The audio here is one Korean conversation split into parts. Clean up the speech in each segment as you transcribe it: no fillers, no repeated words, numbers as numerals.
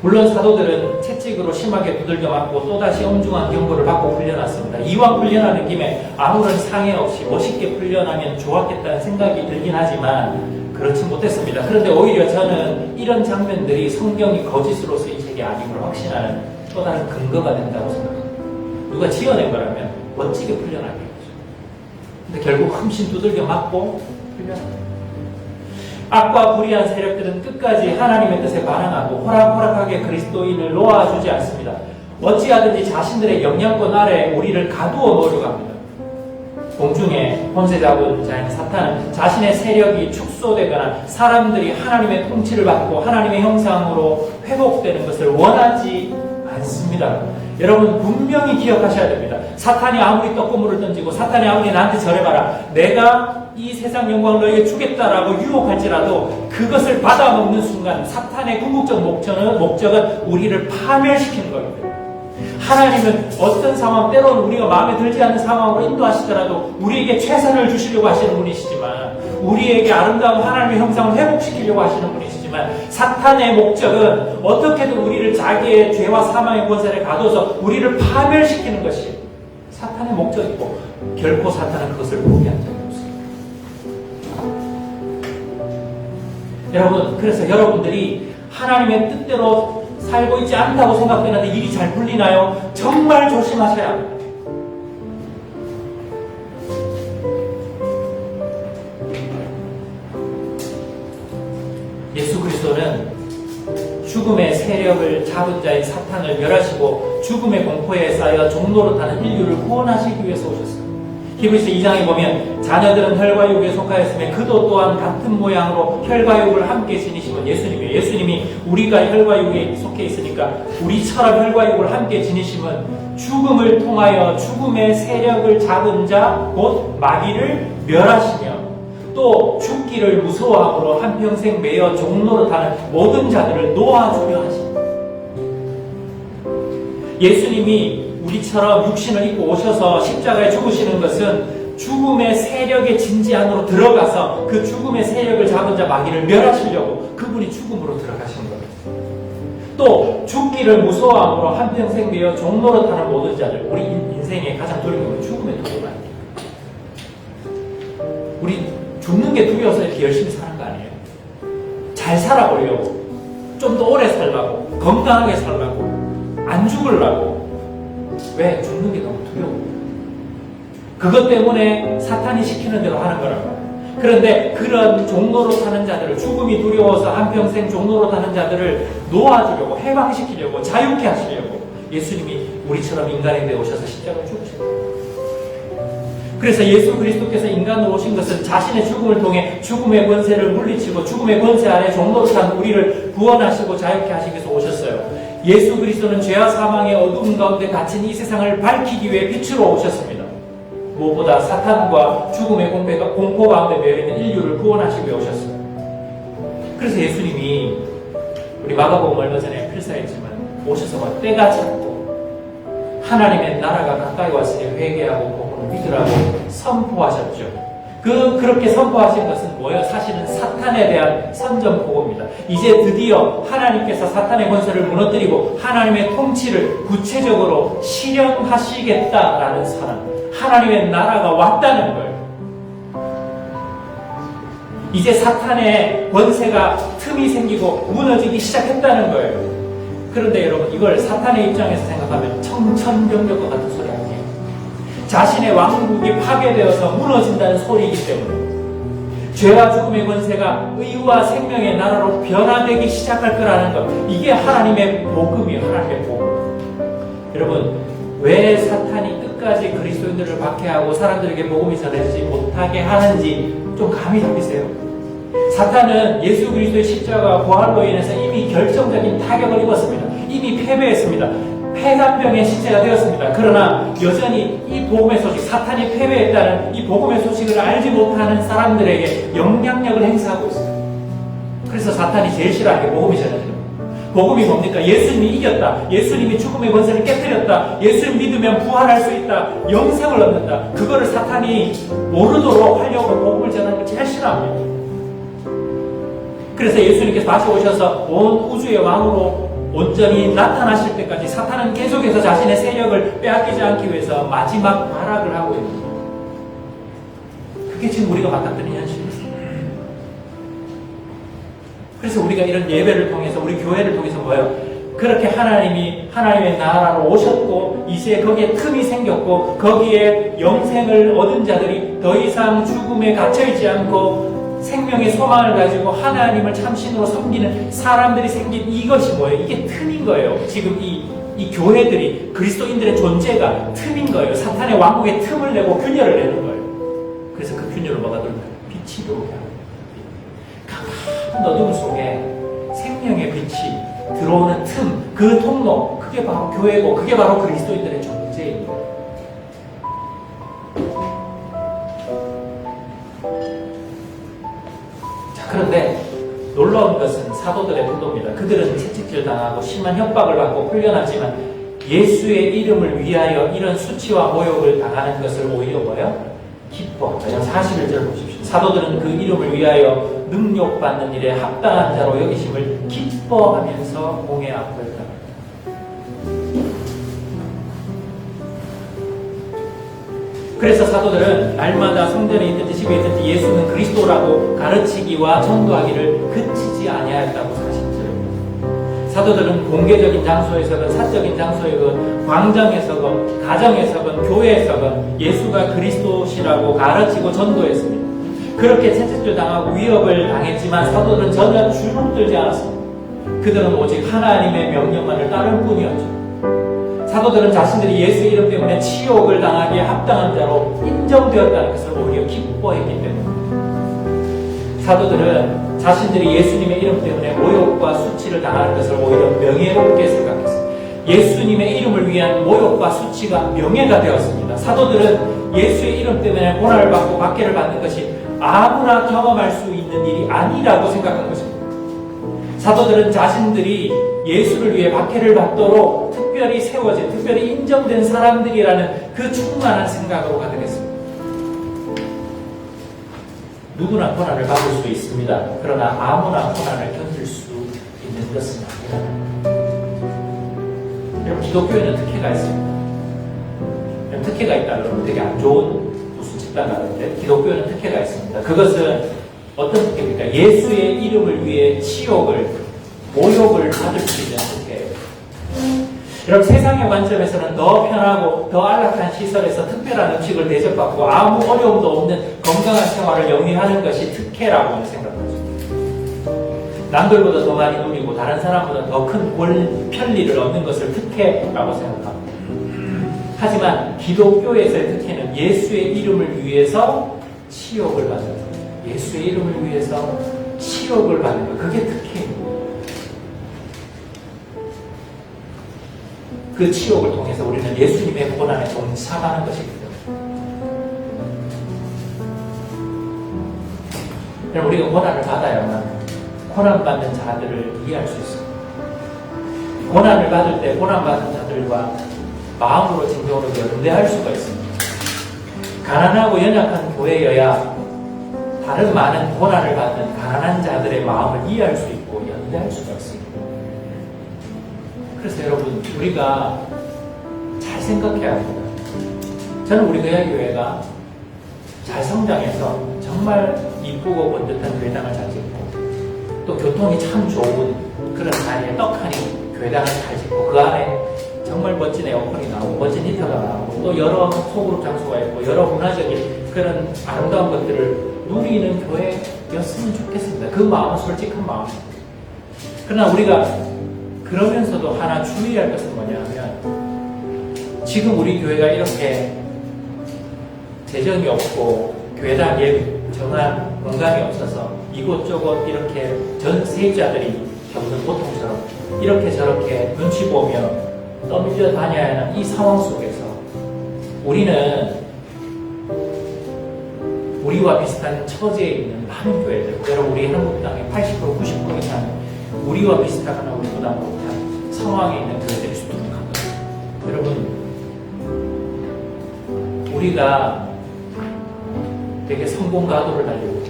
물론 사도들은 채찍으로 심하게 두들겨 맞고 또다시 엄중한 경고를 받고 훈련했습니다. 이왕 훈련하는 김에 아무런 상해 없이 멋있게 훈련하면 좋았겠다는 생각이 들긴 하지만 그렇지 못했습니다. 그런데 오히려 저는 이런 장면들이 성경이 거짓으로 쓰인 책이 아님을 확신하는 또 다른 근거가 된다고 생각합니다. 누가 지어낸 거라면 멋지게 훈련하겠죠. 근데 결국 흠씬 두들겨 맞고 훈련합니다. 악과 불의한 세력들은 끝까지 하나님의 뜻에 반항하고 호락호락하게 그리스도인을 놓아주지 않습니다. 어찌하든지 자신들의 영향권 아래 우리를 가두어 놓으려고 합니다. 공중에 권세 잡은 자인 사탄은 자신의 세력이 축소되거나 사람들이 하나님의 통치를 받고 하나님의 형상으로 회복되는 것을 원하지 않습니다. 여러분 분명히 기억하셔야 됩니다. 사탄이 아무리 떡고물을 던지고 사탄이 아무리 나한테 절해봐라, 내가 이 세상 영광을 너에게 주겠다라고 유혹할지라도 그것을 받아먹는 순간 사탄의 궁극적 목적은 우리를 파멸시키는 겁니다. 하나님은 어떤 상황, 때로는 우리가 마음에 들지 않는 상황으로 인도하시더라도 우리에게 최선을 주시려고 하시는 분이시지만, 우리에게 아름다운 하나님의 형상을 회복시키려고 하시는 분이시지만, 사탄의 목적은 어떻게든 우리를 자기의 죄와 사망의 권세를 가둬서 우리를 파멸시키는 것이 사탄의 목적이고, 결코 사탄은 그것을 포기한 적이 없습니다. 여러분, 그래서 여러분들이 하나님의 뜻대로 살고 있지 않다고 생각되는데 일이 잘 풀리나요? 정말 조심하셔야 합니다. 예수 그리스도는 죽음의 세력을 잡은 자인 사탄을 멸하시고 죽음의 공포에 쌓여 종노릇하는 인류를 구원하시기 위해서 오셨습니다. 히브리서 2장에 보면 자녀들은 혈과 육에 속하였으며 그도 또한 같은 모양으로 혈과 육을 함께 지니시면 예수님이에요. 예수님이 우리가 혈과 육에 속해 있으니까 우리처럼 혈과 육을 함께 지니시면 죽음을 통하여 죽음의 세력을 잡은 자 곧 마귀를 멸하시며 또 죽기를 무서워함으로 한평생 매여 종노릇하는 모든 자들을 놓아주려 하십니다. 예수님이 우리처럼 육신을 입고 오셔서 십자가에 죽으시는 것은 죽음의 세력의 진지 안으로 들어가서 그 죽음의 세력을 잡은 자 마귀를 멸하시려고 그분이 죽음으로 들어가신 겁니다. 또 죽기를 무서워함으로 한평생 매여 종노릇하는 모든 자들, 우리 인생의 가장 두려운 건 죽음의 두려움 아닙니까? 우리 죽는 게 두려워서 이렇게 열심히 사는 거 아니에요. 잘 살아보려고, 좀 더 오래 살라고, 건강하게 살라고, 안 죽으려고. 왜? 죽는 게 너무 두려워. 그것 때문에 사탄이 시키는 대로 하는 거라고. 그런데 그런 종로로 사는 자들을, 죽음이 두려워서 한평생 종로로 사는 자들을 놓아주려고, 해방시키려고, 자유케 하시려고 예수님이 우리처럼 인간에 되어 오셔서 십자가를 죽으셨어요. 그래서 예수 그리스도께서 인간으로 오신 것은 자신의 죽음을 통해 죽음의 권세를 물리치고 죽음의 권세 아래 종로로 산 우리를 구원하시고 자유케 하시기 위해서 오셨어요. 예수 그리스도는 죄와 사망의 어두움 가운데 갇힌 이 세상을 밝히기 위해 빛으로 오셨습니다. 무엇보다 사탄과 죽음의 공포 가운데 매여있는 인류를 구원하시기 위해 오셨어요. 그래서 예수님이 우리 마가복음 얼마 전에 필사했지만 오셔서 때가 찼고 하나님의 나라가 가까이 왔으니 회개하고 복음을 믿으라고 선포하셨죠. 그렇게 선포하신 것은 뭐예요? 사실은 사탄에 대한 선전포고입니다. 이제 드디어 하나님께서 사탄의 권세를 무너뜨리고 하나님의 통치를 구체적으로 실현하시겠다라는 선언. 하나님의 나라가 왔다는 거예요. 이제 사탄의 권세가 틈이 생기고 무너지기 시작했다는 거예요. 그런데 여러분, 이걸 사탄의 입장에서 생각하면 청천벽력과 같은 소리 아니에요. 자신의 왕국이 파괴되어서 무너진다는 소리이기 때문에 죄와 죽음의 권세가 의와 생명의 나라로 변화되기 시작할 거라는 것, 이게 하나님의 복음이에요. 하나님의 복음. 여러분, 왜 사탄이 끝까지 그리스도인들을 박해하고 사람들에게 복음이 전해지지 못하게 하는지 좀 감이 잡히세요? 사탄은 예수 그리스도의 십자가 부활로 인해서 이미 결정적인 타격을 입었습니다. 이미 패배했습니다. 폐간병의 시체가 되었습니다. 그러나 여전히 이 복음의 소식, 사탄이 패배했다는 이 복음의 소식을 알지 못하는 사람들에게 영향력을 행사하고 있습니다. 그래서 사탄이 제일 싫어하는 게 복음이 전해지는 거예요. 복음이 뭡니까? 예수님이 이겼다. 예수님이 죽음의 권세를 깨뜨렸다. 예수님 믿으면 부활할 수 있다. 영생을 얻는다. 그거를 사탄이 모르도록 하려고 복음을 전하는 걸 제일 싫어합니다. 그래서 예수님께서 다시 오셔서 온 우주의 왕으로 온전히 나타나실 때까지 사탄은 계속해서 자신의 세력을 빼앗기지 않기 위해서 마지막 발악을 하고 있는 거예요. 그게 지금 우리가 맞닥뜨리는 현실입니다. 그래서 우리가 이런 예배를 통해서, 우리 교회를 통해서 뭐예요? 그렇게 하나님이 하나님의 나라로 오셨고 이제 거기에 틈이 생겼고 거기에 영생을 얻은 자들이 더 이상 죽음에 갇혀있지 않고 생명의 소망을 가지고 하나님을 참신으로 섬기는 사람들이 생긴 이것이 뭐예요? 이게 틈인 거예요. 지금 이 교회들이 그리스도인들의 존재가 틈인 거예요. 사탄의 왕국에 틈을 내고 균열을 내는 거예요. 그래서 그 균열을 뭐가 들어요? 빛이 들어오게 합니다. 가까운 어둠 속에 생명의 빛이 들어오는 틈, 그 통로, 그게 바로 교회고 그게 바로 그리스도인들의 존재입니다. 그런데 놀라운 것은 사도들의 태도입니다. 그들은 채찍질 당하고 심한 협박을 받고 풀려났지만 예수의 이름을 위하여 이런 수치와 모욕을 당하는 것을 오히려 뭐예요? 기뻐한다. 41절 보십시오. 사도들은 그 이름을 위하여 능욕받는 일에 합당한 자로 여기심을 기뻐하면서 공의 앞을 따릅니다. 그래서 사도들은 날마다 성전에 있든지 집에 있든지 예수는 그리스도라고 가르치기와 전도하기를 그치지 아니하였다고 사실입니다. 사도들은 공개적인 장소에서건 사적인 장소에건 광장에서건 가정에서건 교회에서건 예수가 그리스도시라고 가르치고 전도했습니다. 그렇게 채찍질 당하고 위협을 당했지만 사도들은 전혀 주눅들지 않았습니다. 그들은 오직 하나님의 명령만을 따를 뿐이었죠. 사도들은 자신들이 예수 이름 때문에 치욕을 당하기에 합당한 자로 인정되었다는 것을 오히려 기뻐했기 때문입니다. 사도들은 자신들이 예수님의 이름 때문에 모욕과 수치를 당하는 것을 오히려 명예롭게 생각했습니다. 예수님의 이름을 위한 모욕과 수치가 명예가 되었습니다. 사도들은 예수의 이름 때문에 고난을 받고 박해를 받는 것이 아무나 경험할 수 있는 일이 아니라고 생각한 것입니다. 사도들은 자신들이 예수를 위해 박해를 받도록 특별히 세워진, 특별히 인정된 사람들이라는 그 충만한 생각으로 가득했습니다. 누구나 고난을 받을 수 있습니다. 그러나 아무나 고난을 견딜 수 있는 것은 아니다. 여러분, 기독교에는 특혜가 있습니다. 특혜가 있다 그러면 되게 안 좋은 무슨 집단 같은데 기독교에는 특혜가 있습니다. 그것은 어떤 특혜입니까? 예수의 이름을 위해 치욕을, 모욕을 받을 수 있는 특혜예요. 여러분, 세상의 관점에서는 더 편하고 더 안락한 시설에서 특별한 음식을 대접받고 아무 어려움도 없는 건강한 생활을 영위하는 것이 특혜라고 생각하죠. 남들보다 더 많이 누리고 다른 사람보다 더 큰 편리를 얻는 것을 특혜라고 생각합니다. 하지만 기독교에서의 특혜는 예수의 이름을 위해서 치욕을 받는 것. 예수의 이름을 위해서 치욕을 받는 것. 그게 특혜입니다. 그 치욕을 통해서 우리는 예수님의 고난에 동참하는 것입니다. 그럼 우리가 고난을 받아야만 고난받는 자들을 이해할 수 있습니다. 고난을 받을 때 고난받는 자들과 마음으로 진정으로 연대할 수가 있습니다. 가난하고 연약한 교회여야 다른 많은 고난을 받는 가난한 자들의 마음을 이해할 수 있고 연대할 수가 있습니다. 그래서 여러분, 우리가 잘 생각해야 합니다. 저는 우리 교회가 잘 성장해서 정말 이쁘고 번듯한 교회당을 잘 짓고 또 교통이 참 좋은 그런 자리에 떡하니 교회당을 잘 짓고 그 안에 정말 멋진 에어컨이 나오고 멋진 히터가 나오고 또 여러 소그룹 장소가 있고 여러 문화적인 그런 아름다운 것들을 누리는 교회였으면 좋겠습니다. 그 마음은 솔직한 마음입니다. 그러나 우리가 그러면서도 하나 주의할 것은 뭐냐면 지금 우리 교회가 이렇게 재정이 없고 교회당에 정한 공간이 없어서 이곳저곳 이렇게 전 세입자들이 겪는 고통처럼 이렇게 저렇게 눈치 보며 떠밀려 다녀야 하는 이 상황 속에서 우리는 우리와 비슷한 처지에 있는 많은 교회들, 여러분 우리 한국당의 80% 90% 이상 우리와 비슷하거나 우리보다 못한 상황에 있는 교회들이 수두룩합니다. 여러분, 우리가 되게 성공 가도를 달리고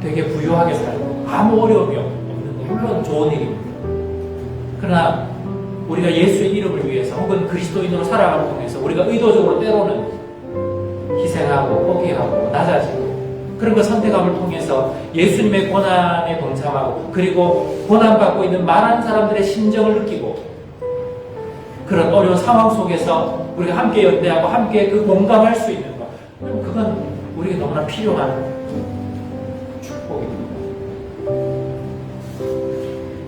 되게 부유하게 살고 아무 어려움이 없는 거 물론 좋은 일입니다. 그러나 우리가 예수의 이름을 위해서 혹은 그리스도인으로 살아가는 통해서 우리가 의도적으로 때로는 희생하고 포기하고 낮아지고 그런 그 선택함을 통해서 예수님의 고난에 동참하고 그리고 고난받고 있는 많은 사람들의 심정을 느끼고 그런 어려운 상황 속에서 우리가 함께 연대하고 함께 그 공감할 수 있는 것, 그건 우리에게 너무나 필요한 축복입니다.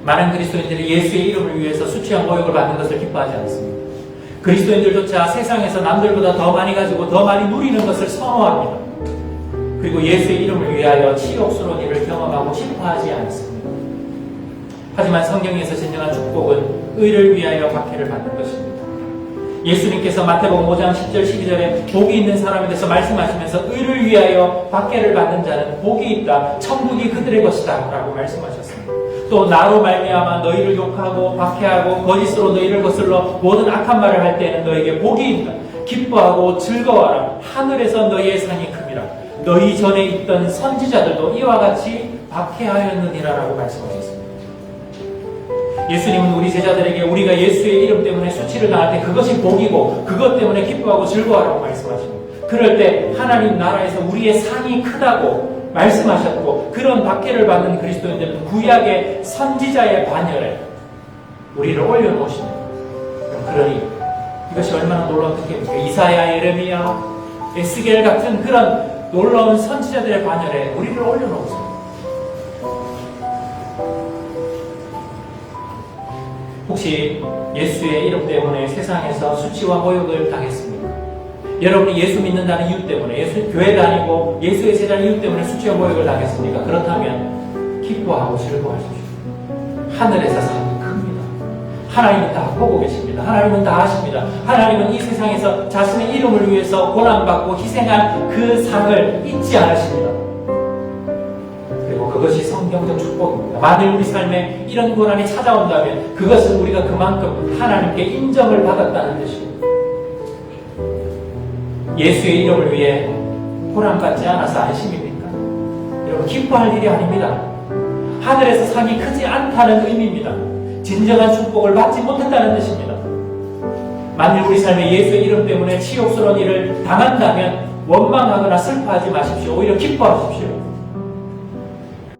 많은 그리스도인들이 예수의 이름을 위해서 수치와 모욕을 받는 것을 기뻐하지 않습니다. 그리스도인들조차 세상에서 남들보다 더 많이 가지고 더 많이 누리는 것을 선호합니다. 그리고 예수의 이름을 위하여 치욕스러운 일을 경험하고 싶어하지 않습니다. 하지만 성경에서 진정한 축복은 의를 위하여 박해를 받는 것입니다. 예수님께서 마태복음 5장 10절 12절에 복이 있는 사람에 대해서 말씀하시면서 의를 위하여 박해를 받는 자는 복이 있다. 천국이 그들의 것이다. 라고 말씀하셨습니다. 또 나로 말미암아 너희를 욕하고 박해하고 거짓으로 너희를 거슬러 모든 악한 말을 할 때에는 너에게 복이 있다. 기뻐하고 즐거워하라. 하늘에서 너희의 상이 큼이라. 너희 전에 있던 선지자들도 이와 같이 박해하였느니라 라고 말씀하셨습니다. 예수님은 우리 제자들에게 우리가 예수의 이름 때문에 수치를 당할 때 그것이 복이고 그것 때문에 기뻐하고 즐거워하라고 말씀하십니다. 그럴 때 하나님 나라에서 우리의 상이 크다고 말씀하셨고 그런 박해를 받는 그리스도인들은 구약의 선지자의 반열에 우리를 올려놓으십니다. 그러니 이것이 얼마나 놀라운 뜻입니까? 이사야, 예레미야, 에스겔 같은 그런 놀라운 선지자들의 반열에 우리를 올려놓으십니다. 혹시 예수의 이름 때문에 세상에서 수치와 모욕을 당했습니까? 여러분이 예수 믿는다는 이유 때문에 예수 교회 다니고 예수의 제자는 이유 때문에 수치와 모욕을 당했습니까? 그렇다면 기뻐하고 즐거워하십시오. 하늘에서 상이 큽니다. 하나님은 다 보고 계십니다. 하나님은 다 아십니다. 하나님은 이 세상에서 자신의 이름을 위해서 고난받고 희생한 그 상을 잊지 않으십니다. 그리고 그것이 성경적 축복입니다. 만일 우리 삶에 이런 고난이 찾아온다면 그것은 우리가 그만큼 하나님께 인정을 받았다는 뜻입니다. 예수의 이름을 위해 고난받지 않아서 안심입니까? 여러분 기뻐할 일이 아닙니다. 하늘에서 상이 크지 않다는 의미입니다. 진정한 축복을 받지 못했다는 뜻입니다. 만일 우리 삶에 예수의 이름 때문에 치욕스러운 일을 당한다면 원망하거나 슬퍼하지 마십시오. 오히려 기뻐하십시오.